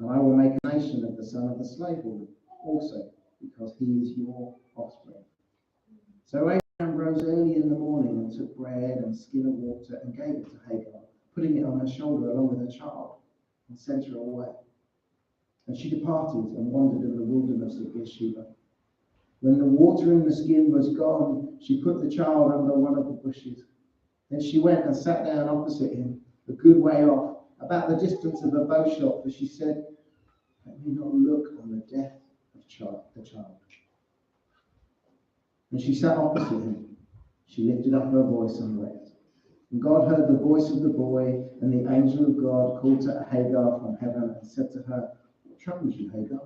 and I will make a nation of the son of the slave woman also, because he is your offspring. So Abraham rose early in the morning and took bread and skin of water and gave it to Hagar, putting it on her shoulder along with her child, and sent her away. And she departed and wandered in the wilderness of Beersheba. When the water in the skin was gone, she put the child under one of the bushes. Then she went and sat down opposite him, a good way off, about the distance of a bow shot, for she said, "Let me not look on the death of the child." And she sat opposite him. She lifted up her voice and wept. And God heard the voice of the boy, and the angel of God called to Hagar from heaven and said to her, "What troubles you, Hagar?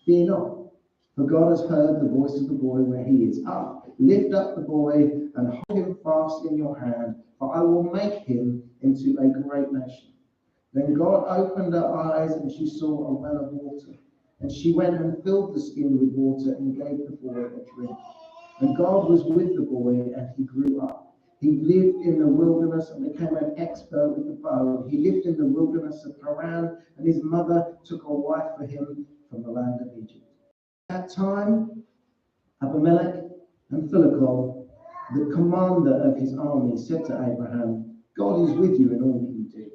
Fear not, for God has heard the voice of the boy where he is. Up, lift up the boy and hold him fast in your hand, for I will make him into a great nation." Then God opened her eyes, and she saw a well of water. And she went and filled the skin with water and gave the boy a drink. And God was with the boy, and he grew up. He lived in the wilderness and became an expert with the bow. He lived in the wilderness of Haran, and his mother took a wife for him from the land of Egypt. At that time, Abimelech and Phicol, the commander of his army, said to Abraham, "God is with you in all that you do.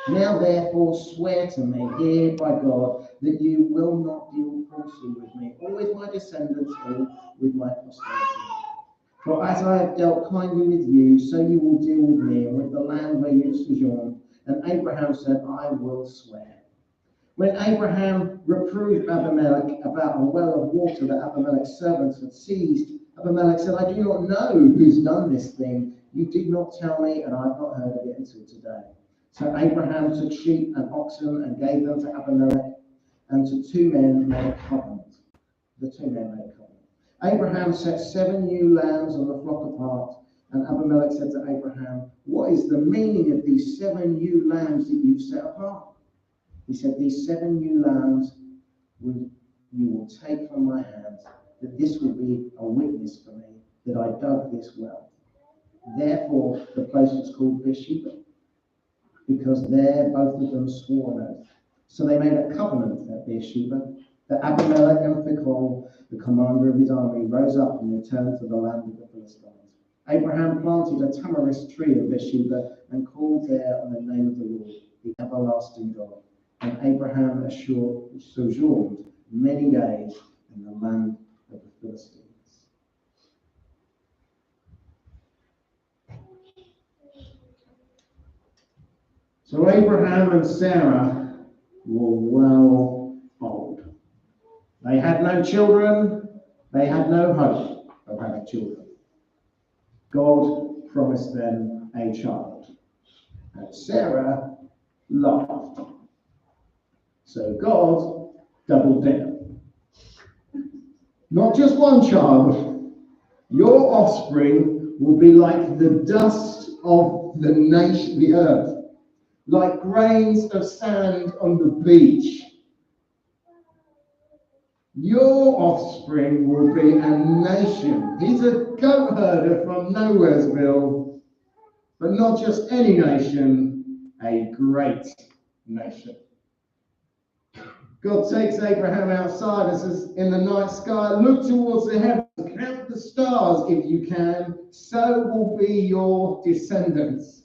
Now therefore swear to me here by God that you will not deal falsely with me, or with my descendants, or with my posterity. For as I have dealt kindly with you, so you will deal with me and with the land where you sojourn." And Abraham said, "I will swear." When Abraham reproved Abimelech about a well of water that Abimelech's servants had seized, Abimelech said, "I do not know who's done this thing. You did not tell me, and I have not heard of it until today." So Abraham took sheep and oxen and gave them to Abimelech, and to two men made a covenant. The two men made a covenant. Abraham set 7 ewe lambs on the flock apart, and Abimelech said to Abraham, "What is the meaning of these 7 ewe lambs that you've set apart?" He said, "These 7 ewe lambs you will take from my hands, that this will be a witness for me that I dug this well." Therefore, the place was called Beersheba, because there both of them swore an oath. So they made a covenant at Beersheba. That Abimelech and Phicol, the commander of his army, rose up and returned to the land of the Philistines. Abraham planted a tamarisk tree in Beersheba and called there on the name of the Lord, the everlasting God. And Abraham sojourned many days in the land of the Philistines. So Abraham and Sarah were well old. They had no children. They had no hope of having children. God promised them a child. And Sarah laughed. So God doubled down. Not just one child. Your offspring will be like the dust of the earth, like grains of sand on the beach. Your offspring will be a nation. He's a goat herder from Nowheresville, but not just any nation, a great nation. God takes Abraham outside and says, in the night sky, look towards the heavens, count the stars if you can, so will be your descendants.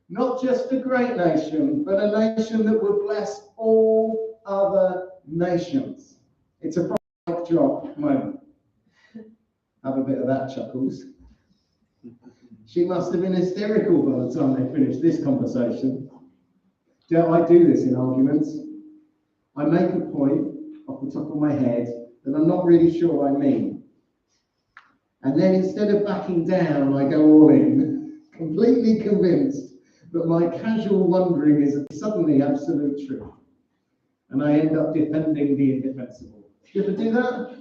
Not just a great nation, but a nation that will bless all other nations. It's a mic drop moment. Have a bit of that, Chuckles. She must have been hysterical by the time they finished this conversation. I do this in arguments. I make a point off the top of my head that I'm not really sure I mean. And then instead of backing down, I go all in, completely convinced that my casual wondering is suddenly absolute truth. And I end up defending the indefensible. Do you ever do that?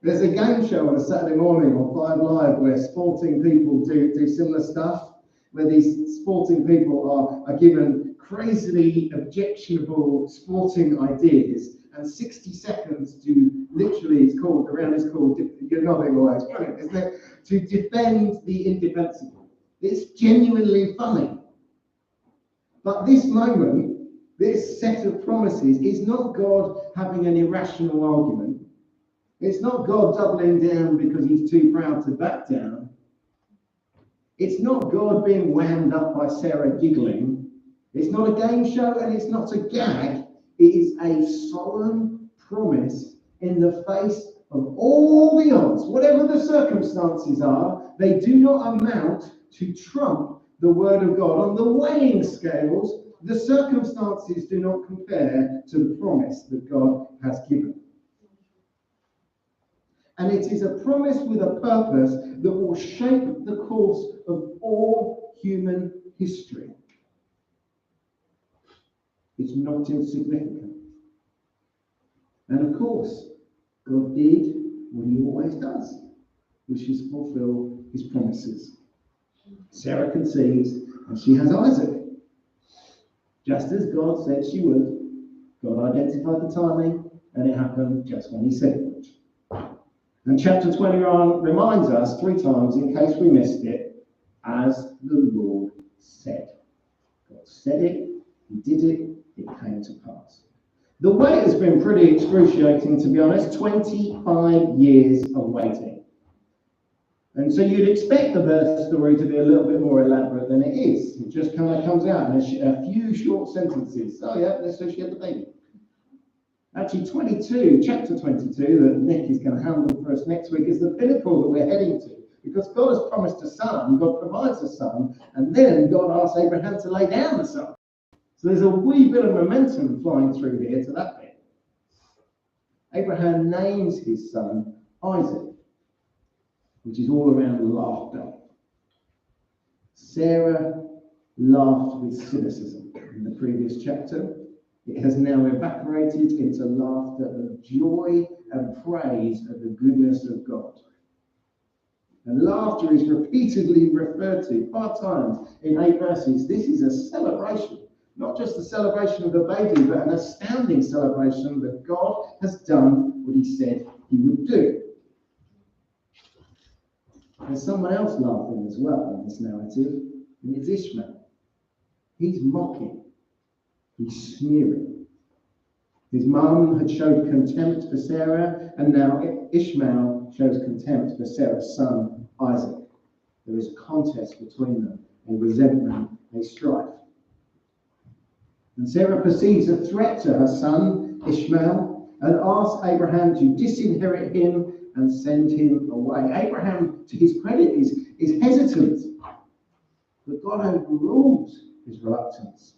There's a game show on a Saturday morning on 5 Live where sporting people do similar stuff, where these sporting people are given crazily objectionable sporting ideas, and 60 seconds to literally, it's called, you're nodding away, it's brilliant, isn't it? To defend the indefensible. It's genuinely funny. But this moment This set of promises is not God having an irrational argument. It's not God doubling down because he's too proud to back down. It's not God being wound up by Sarah giggling. It's not a game show and it's not a gag. It is a solemn promise in the face of all the odds. Whatever the circumstances are, they do not amount to trump the word of God. On the weighing scales, the circumstances do not compare to the promise that God has given. And it is a promise with a purpose that will shape the course of all human history. It's not insignificant. And of course, God did what he always does, which is fulfill his promises. Sarah conceives and she has Isaac. Just as God said she would, God identified the timing and it happened just when he said it would. And chapter 21 reminds us 3 times, in case we missed it, as the Lord said. God said it, he did it, it came to pass. The wait has been pretty excruciating, to be honest. 25 years of waiting. And so you'd expect the birth story to be a little bit more elaborate than it is. It just kind of comes out in a few short sentences. Oh yeah, so she had the baby. Actually, chapter 22, that Nick is going to handle for us next week, is the pinnacle that we're heading to. Because God has promised a son, God provides a son, and then God asks Abraham to lay down the son. So there's a wee bit of momentum flying through here to that bit. Abraham names his son Isaac, which is all around laughter. Sarah laughed with cynicism in the previous chapter. It has now evaporated into laughter of joy and praise of the goodness of God. And laughter is repeatedly referred to 5 times in 8 verses. This is a celebration, not just a celebration of the baby, but an astounding celebration that God has done what he said he would do. There's someone else laughing as well in this narrative, and it's Ishmael. He's mocking. He's sneering. His mum had showed contempt for Sarah, and now Ishmael shows contempt for Sarah's son, Isaac. There is a contest between them, a resentment, a strife. And Sarah perceives a threat to her son, Ishmael, and asks Abraham to disinherit him and send him away. Abraham, to his credit, is hesitant, but God overrules his reluctance.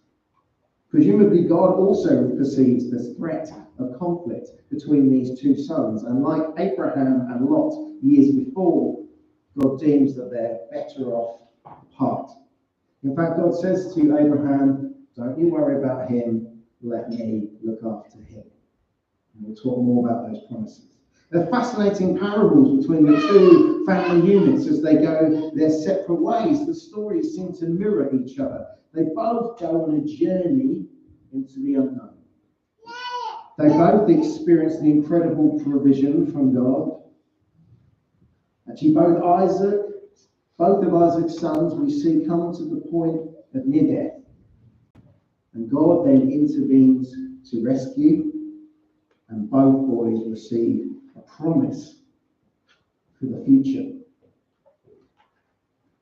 Presumably, God also perceives the threat of conflict between these 2 sons, and like Abraham and Lot years before, God deems that they're better off apart. In fact, God says to Abraham, don't you worry about him, let me look after him. And we'll talk more about those promises. They're fascinating parables between the 2 family units as they go their separate ways. The stories seem to mirror each other. They both go on a journey into the unknown. They both experience the incredible provision from God. Actually, both of Isaac's sons, we see come to the point of near death. And God then intervenes to rescue, and both boys receive a promise for the future.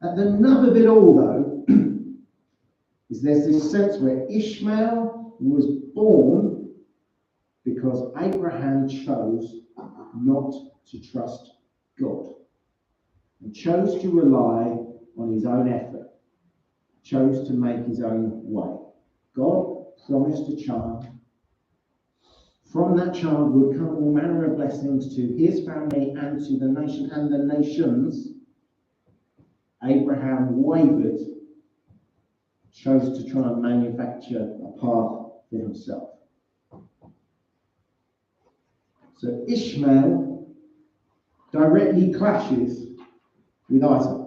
At the nub of it all, though, is there's this sense where Ishmael was born because Abraham chose not to trust God and chose to rely on his own effort, chose to make his own way. God promised a child. From that child would come all manner of blessings to his family and to the nation and the nations. Abraham wavered, chose to try and manufacture a path for himself. So Ishmael directly clashes with Isaac.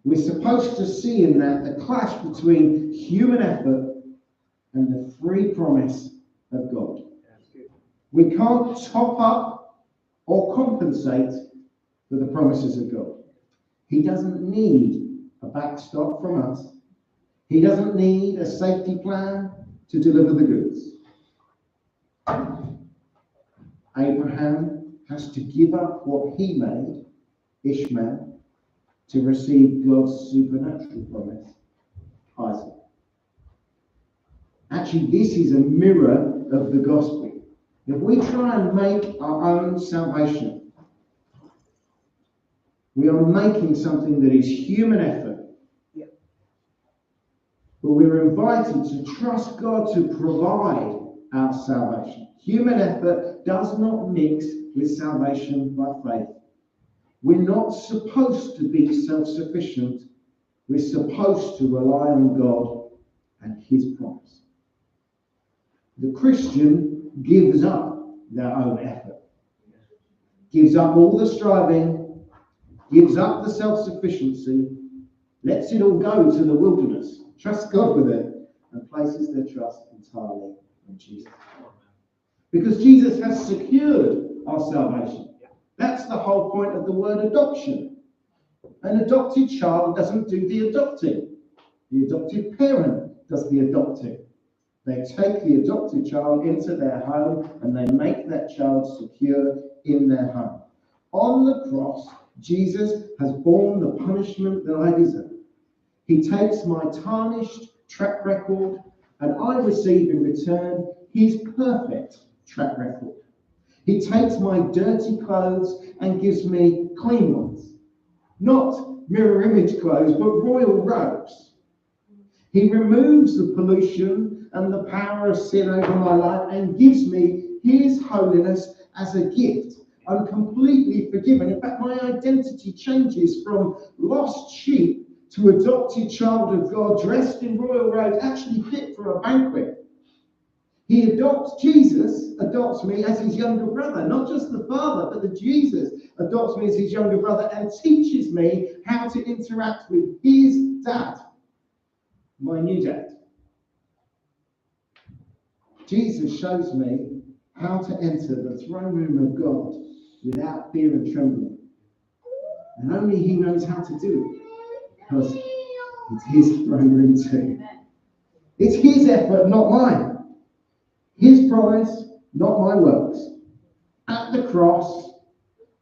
We're supposed to see in that the clash between human effort and the free promise of God. We can't top up or compensate for the promises of God. He doesn't need a backstop from us. He doesn't need a safety plan. to deliver the goods. Abraham has to give up what he made, Ishmael, to receive God's supernatural promise, Isaac. Actually, this is a mirror of the gospel. If we try and make our own salvation, we are making something that is human effort. But we're invited to trust God to provide our salvation. Human effort does not mix with salvation by faith. We're not supposed to be self-sufficient. We're supposed to rely on God and his promise. The Christian gives up their own effort, gives up all the striving, gives up the self-sufficiency, lets it all go to the wilderness, trusts God with it, and places their trust entirely in Jesus. Because Jesus has secured our salvation. That's the whole point of the word adoption. An adopted child doesn't do the adopting. The adopted parent does the adopting. They take the adopted child into their home and they make that child secure in their home. On the cross, Jesus has borne the punishment that I deserve. He takes my tarnished track record and I receive in return his perfect track record. He takes my dirty clothes and gives me clean ones. Not mirror image clothes, but royal robes. He removes the pollution and the power of sin over my life and gives me his holiness as a gift. I'm completely forgiven. In fact, my identity changes from lost sheep to adopted child of God, dressed in royal robes, actually fit for a banquet. Jesus adopts me as his younger brother, not just the Father, but the Jesus adopts me as his younger brother and teaches me how to interact with his dad, my new dad. Jesus shows me how to enter the throne room of God without fear and trembling. And only he knows how to do it, because it's his throne room too. It's his effort, not mine. His promise, not my works. At the cross,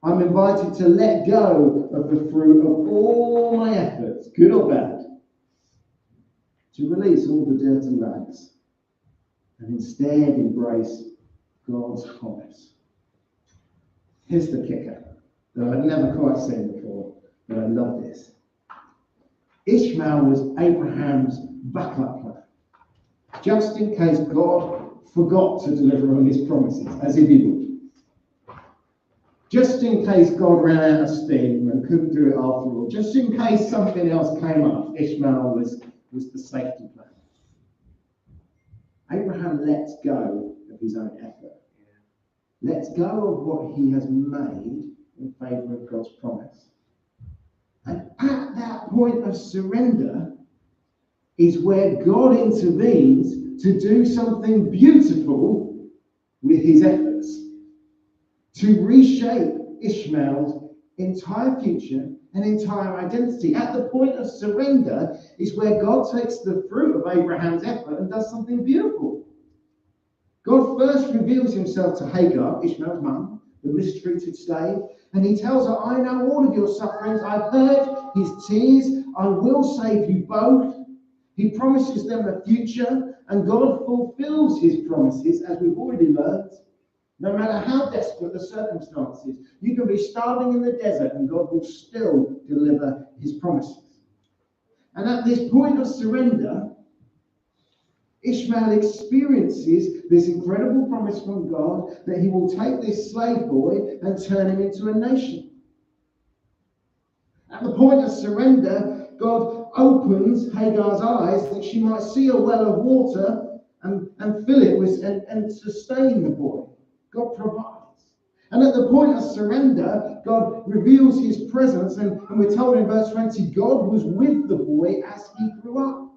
I'm invited to let go of the fruit of all my efforts, good or bad, to release all the dirty rags and instead embrace God's promise. Here's the kicker that I've never quite seen before, but I love this. Ishmael was Abraham's backup plan, just in case God forgot to deliver on his promises, as if he would. Just in case God ran out of steam and couldn't do it after all. Just in case something else came up, Ishmael was the safety plan. Abraham lets go of his own effort. Lets go of what he has made in favour of God's promise. And at that point of surrender is where God intervenes to do something beautiful with his efforts, to reshape Ishmael's entire future and entire identity. At the point of surrender is where God takes the fruit of Abraham's effort and does something beautiful. God first reveals himself to Hagar, Ishmael's mum, the mistreated slave, and he tells her, I know all of your sufferings, I've heard his tears, I will save you both. He promises them a future, and God fulfills his promises, as we've already learned. No matter how desperate the circumstances, you can be starving in the desert, and God will still deliver his promises. And at this point of surrender, Ishmael experiences this incredible promise from God that he will take this slave boy and turn him into a nation. At the point of surrender, God opens Hagar's eyes that she might see a well of water and fill it with and sustain the boy. God provides. And at the point of surrender, God reveals his presence, and we're told in verse 20, God was with the boy as he grew up.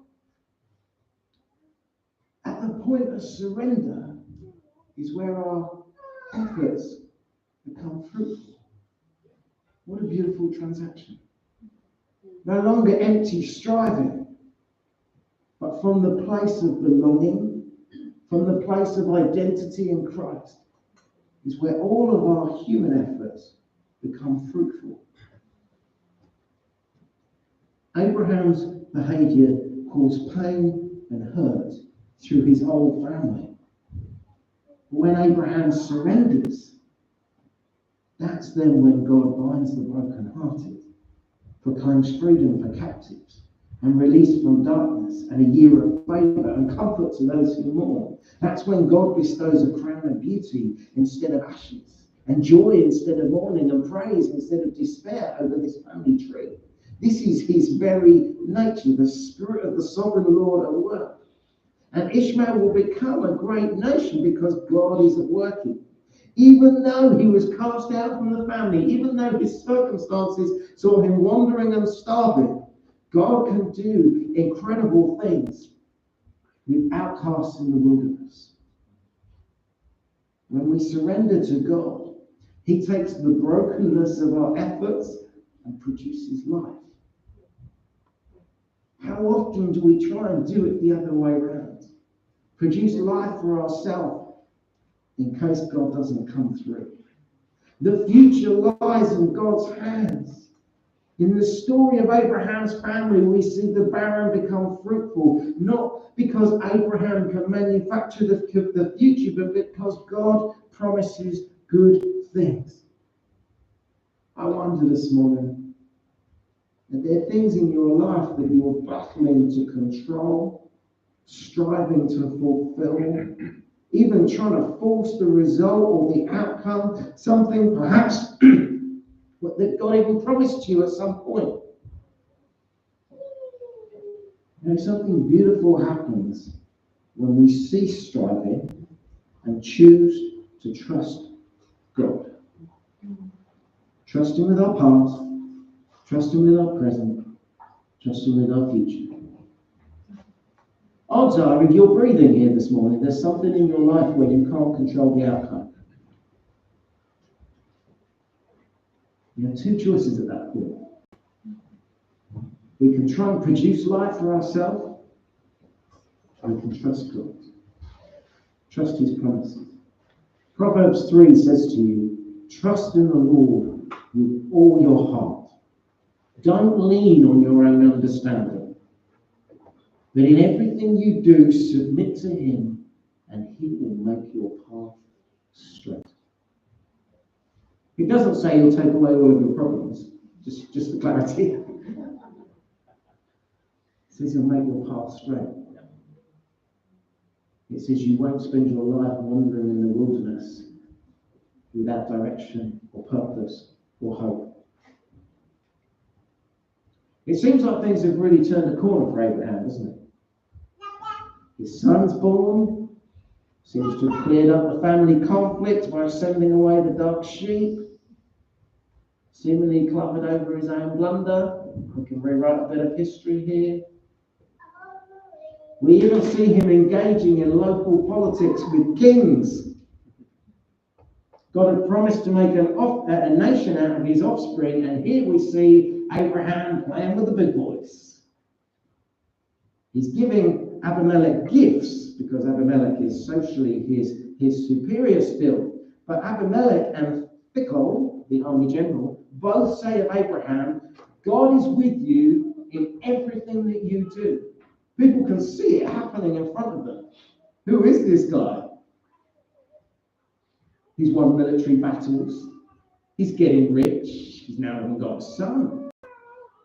At the point of surrender is where our efforts become fruitful. What a beautiful transaction. No longer empty striving, but from the place of belonging from the place of identity in Christ, is where all of our human efforts become fruitful. Abraham's behaviour caused pain and hurt through his whole family. But when Abraham surrenders, that's then when God binds the brokenhearted, proclaims freedom for captives, and release from darkness, and a year of favour and comfort to those who mourn. That's when God bestows a crown of beauty instead of ashes, and joy instead of mourning, and praise instead of despair over this family tree. This is his very nature, the Spirit of the Sovereign Lord at work. And Ishmael will become a great nation because God is at work. Even though he was cast out from the family, even though his circumstances saw him wandering and starving, God can do incredible things with outcasts in the wilderness. When we surrender to God, he takes the brokenness of our efforts and produces life. How often do we try and do it the other way around? Produce life for ourselves in case God doesn't come through. The future lies in God's hands. In the story of Abraham's family, we see the barren become fruitful, not because Abraham can manufacture the future, but because God promises good things. I wonder this morning, are there things in your life that you're battling to control, striving to fulfill, even trying to force the result or the outcome, something perhaps that God even promised you at some point? You know, something beautiful happens when we cease striving and choose to trust God. Trust Him with our past, trust Him with our present, trust Him with our future. Odds are, if you're breathing here this morning, there's something in your life where you can't control the outcome. You have two choices at that point. We can try and produce life for ourselves, or we can trust God. Trust His promises. Proverbs 3 says to you, trust in the Lord with all your heart. Don't lean on your own understanding, but in everything you do, submit to Him, and He will make your path straight. It doesn't say He'll take away all of your problems, just for clarity. It says He'll make your path straight. It says you won't spend your life wandering in the wilderness without direction or purpose or hope. It seems like things have really turned a corner for Abraham, doesn't it? His son's born, seems to have cleared up the family conflict by sending away the dark sheep, seemingly covered over his own blunder. We can rewrite a bit of history here. We even see him engaging in local politics with kings. God had promised to make a nation out of his offspring, and here we see Abraham playing with the big boys. He's giving Abimelech gifts, because Abimelech is socially his superior still. But Abimelech and Phicol, the army general, both say of Abraham, God is with you in everything that you do. People can see it happening in front of them. Who is this guy? He's won military battles. He's getting rich. He's now even got a son.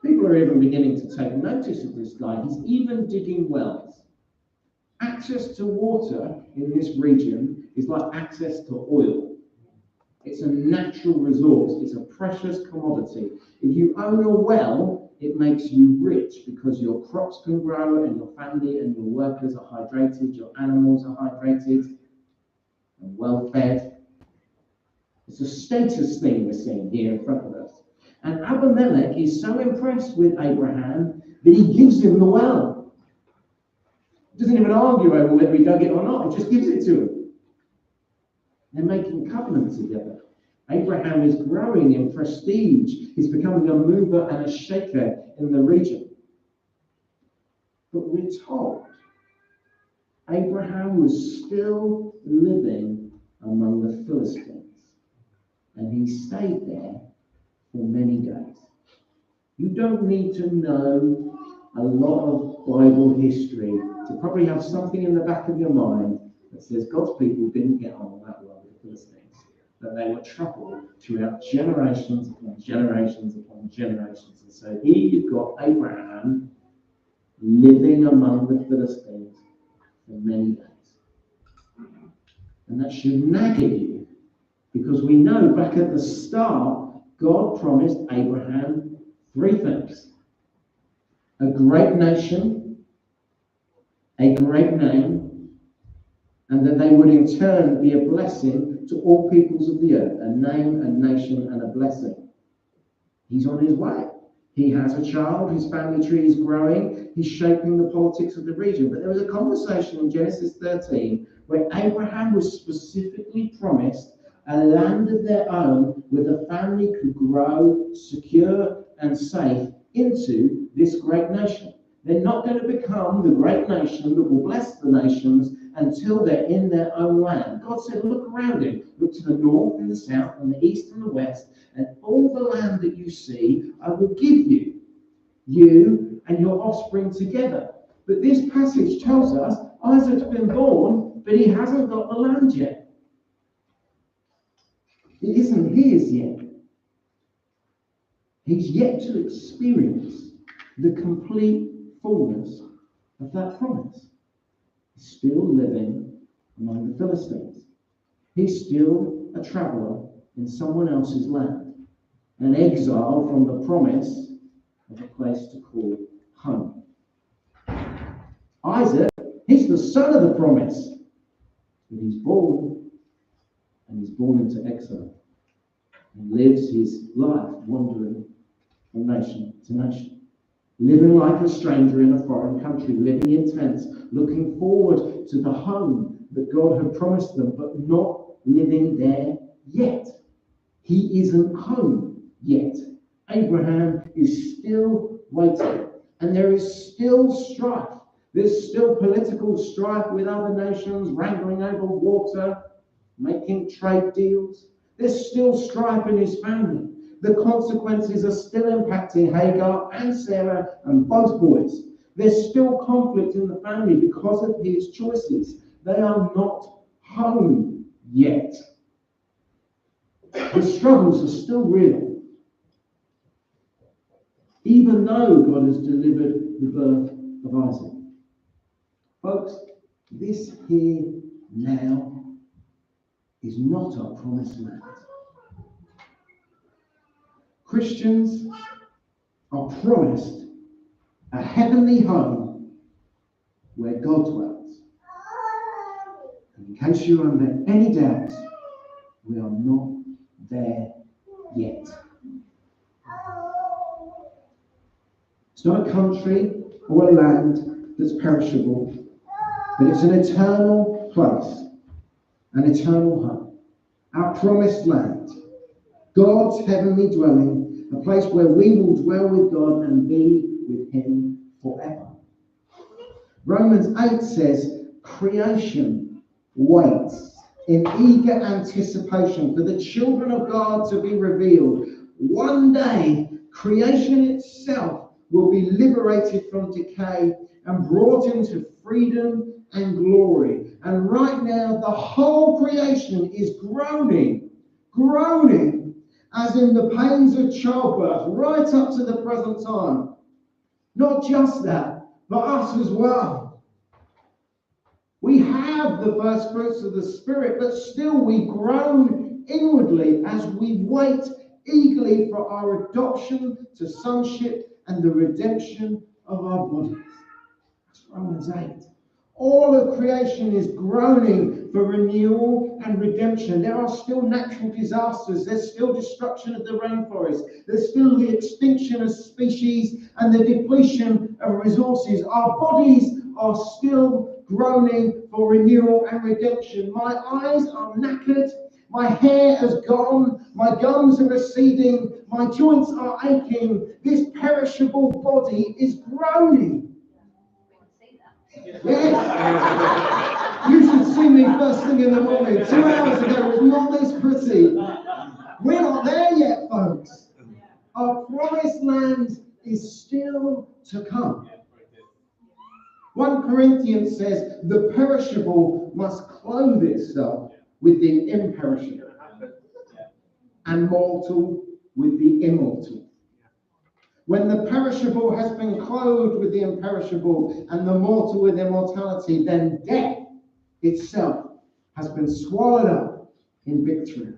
People are even beginning to take notice of this guy. He's even digging wells. Access to water in this region is like access to oil. It's a natural resource. It's a precious commodity. If you own a well, it makes you rich because your crops can grow and your family and your workers are hydrated, your animals are hydrated and well fed. It's a status thing we're seeing here in front of us. And Abimelech is so impressed with Abraham that he gives him the well. He doesn't even argue over whether he dug it or not. He just gives it to him. They're making covenant together. Abraham is growing in prestige. He's becoming a mover and a shaker in the region. But we're told Abraham was still living among the Philistines, and he stayed there for many days. You don't need to know a lot of Bible history to probably have something in the back of your mind that says God's people didn't get on that well with the Philistines, that they were troubled throughout generations upon generations upon generations. And so here you've got Abraham living among the Philistines for many days. And that should nag at you, because we know back at the start, God promised Abraham three things: a great nation, a great name, and that they would in turn be a blessing to all peoples of the earth. A name, a nation, and a blessing. He's on his way. He has a child, his family tree is growing, he's shaping the politics of the region. But there was a conversation in Genesis 13 where Abraham was specifically promised a land of their own where the family could grow secure and safe into this great nation. They're not going to become the great nation that will bless the nations until they're in their own land. God said, look around you. Look to the north and the south and the east and the west, and all the land that you see, I will give you and your offspring together. But this passage tells us Isaac's been born, but he hasn't got the land yet. It isn't his yet. He's yet to experience the complete fullness of that promise. He's still living among the Philistines. He's still a traveller in someone else's land, an exile from the promise of a place to call home. Isaac, he's the son of the promise, but he's born, and he's born into exile, and lives his life wandering from nation to nation, living like a stranger in a foreign country, living in tents, looking forward to the home that God had promised them, but not living there yet. He isn't home yet. Abraham is still waiting, and there is still strife. There's still political strife with other nations, wrangling over water, making trade deals. There's still strife in his family. The consequences are still impacting Hagar and Sarah and both boys. There's still conflict in the family because of his choices. They are not home yet. The struggles are still real, even though God has delivered the birth of Isaac. Folks, this here now is not our promised land. Christians are promised a heavenly home where God dwells. And in case you're under any doubt, we are not there yet. It's not a country or a land that's perishable, but it's an eternal place, an eternal home, our promised land, God's heavenly dwelling, a place where we will dwell with God and be with him forever. Romans 8 says, creation waits in eager anticipation for the children of God to be revealed. One day, creation itself will be liberated from decay and brought into freedom and glory. And right now, the whole creation is groaning, as in the pains of childbirth, right up to the present time. Not just that, but us as well. We have the first fruits of the Spirit, but still we groan inwardly as we wait eagerly for our adoption to sonship and the redemption of our bodies. That's Romans 8. All of creation is groaning for renewal and redemption. There are still natural disasters. There's still destruction of the rainforest. There's still the extinction of species and the depletion of resources. Our bodies are still groaning for renewal and redemption. My eyes are knackered. My hair has gone. My gums are receding. My joints are aching. This perishable body is groaning. Yes! You should see me first thing in the morning. 2 hours ago was not this pretty. We're not there yet, folks. Our promised land is still to come. 1 Corinthians says the perishable must clothe itself with the imperishable, and mortal with the immortal. When the perishable has been clothed with the imperishable and the mortal with immortality, then death itself has been swallowed up in victory.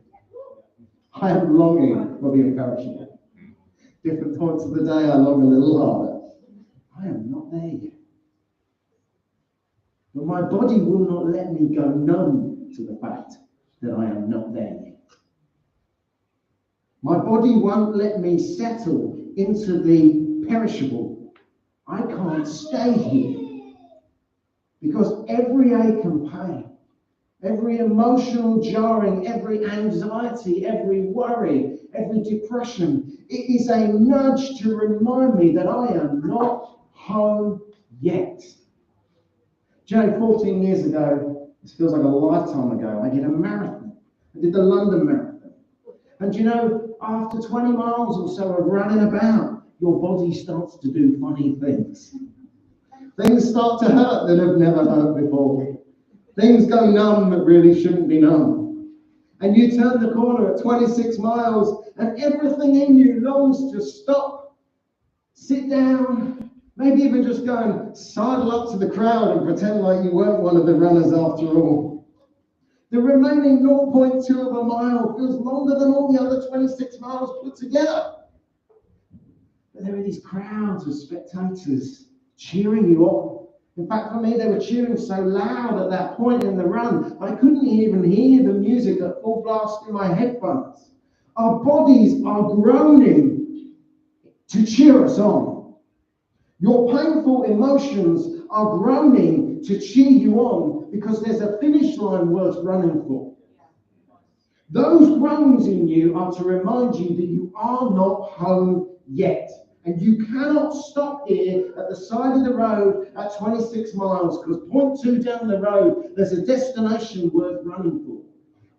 I am longing for the imperishable. Different points of the day I long a little harder. I am not there yet. But my body will not let me go numb to the fact that I am not there yet. My body won't let me settle into the perishable. I can't stay here. Because every ache and pain, every emotional jarring, every anxiety, every worry, every depression, it is a nudge to remind me that I am not home yet. Do you know, 14 years ago, this feels like a lifetime ago, I did a marathon. I did the London Marathon. And do you know, after 20 miles or so of running about, your body starts to do funny things. Things start to hurt that have never hurt before. Things go numb that really shouldn't be numb. And you turn the corner at 26 miles and everything in you longs to stop, sit down, maybe even just go and sidle up to the crowd and pretend like you weren't one of the runners after all. The remaining 0.2 of a mile feels longer than all the other 26 miles put together. But there are these crowds of spectators cheering you on. In fact, for me, they were cheering so loud at that point in the run, I couldn't even hear the music at full blast in my headphones. Our bodies are groaning to cheer us on. Your painful emotions are groaning to cheer you on because there's a finish line worth running for. Those groans in you are to remind you that you are not home yet. And you cannot stop here at the side of the road at 26 miles, because 0.2 down the road, there's a destination worth running for,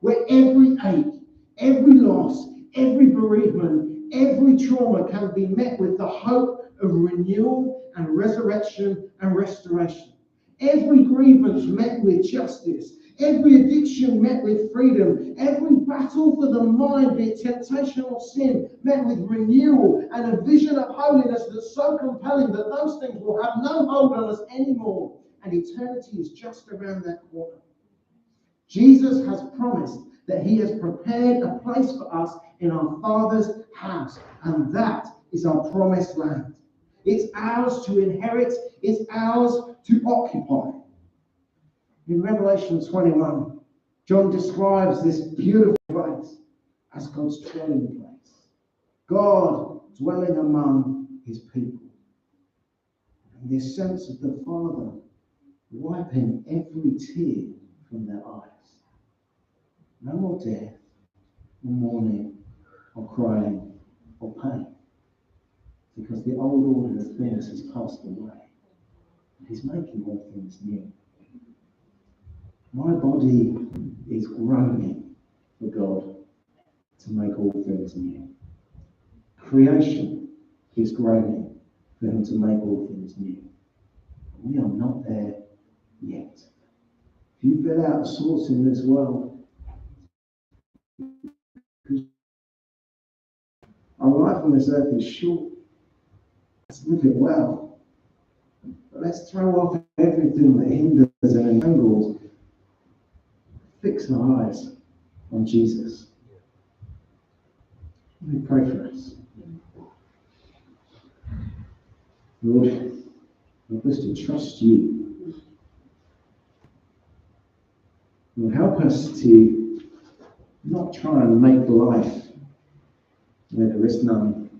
where every ache, every loss, every bereavement, every trauma can be met with the hope of renewal and resurrection and restoration. Every grievance met with justice, every addiction met with freedom, every battle for the mind, be it temptation or sin, met with renewal and a vision of holiness that's so compelling that those things will have no hold on us anymore, and eternity is just around that corner. Jesus has promised that he has prepared a place for us in our Father's house, and that is our promised land. It's ours to inherit, it's ours to occupy. In Revelation 21, John describes this beautiful place as God's dwelling place. God dwelling among his people. And this sense of the Father wiping every tear from their eyes. No more death, or mourning, or crying, or pain. Because the old order of things has passed away. He's making all things new. My body is groaning for God to make all things new. Creation is groaning for him to make all things new. We are not there yet. If you fill out a source in this world, our life on this earth is short. Let's live it well. But let's throw off everything that hinders and entangles. Fix our eyes on Jesus. Let me pray for us. Lord, help us to trust you. Lord, help us to not try and make life where there is none,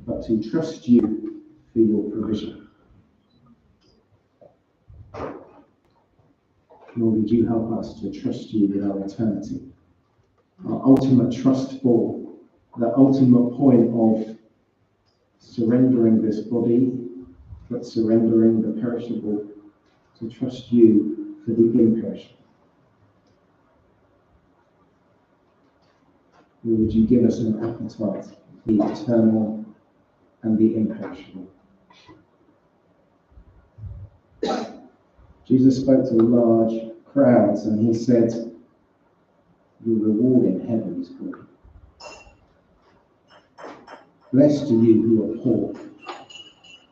but to trust you for your provision. Lord, would you help us to trust you with our eternity, our ultimate trust for the ultimate point of surrendering this body, but surrendering the perishable, to trust you for the imperishable? Or would you give us an appetite for the eternal and the imperishable? Jesus spoke to large crowds and he said, your reward in heaven is great. Blessed are you who are poor,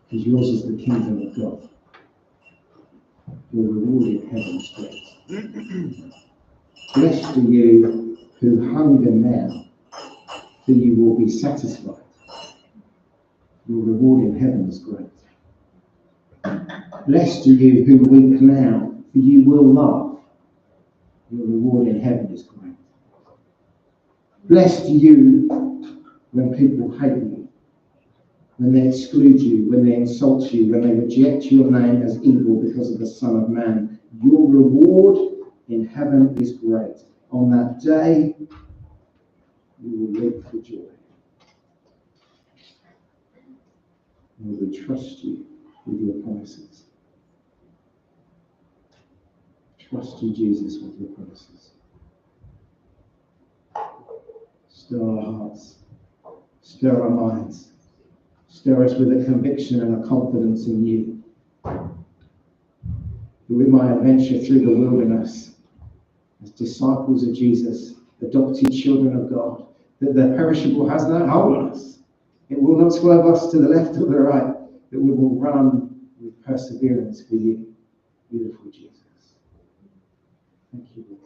because yours is the kingdom of God. Your reward in heaven is great. Blessed are you who hunger now, for you will be satisfied. Your reward in heaven is great. Blessed are you who weep now, for you will laugh. Your reward in heaven is great. Blessed are you when people hate you, when they exclude you, when they insult you, when they reject your name as evil because of the Son of Man. Your reward in heaven is great. On that day, you will live for joy. We will trust you with your promises. Trust you, Jesus, with your promises. Stir our hearts. Stir our minds. Stir us with a conviction and a confidence in you. That we might adventure through the wilderness as disciples of Jesus, adopted children of God, that the perishable has no hold on us. It will not swerve us to the left or the right, that we will run with perseverance for you, beautiful Jesus. Thank you, Lord.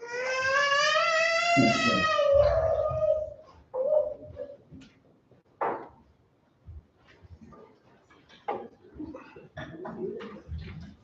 Thanks, Lord.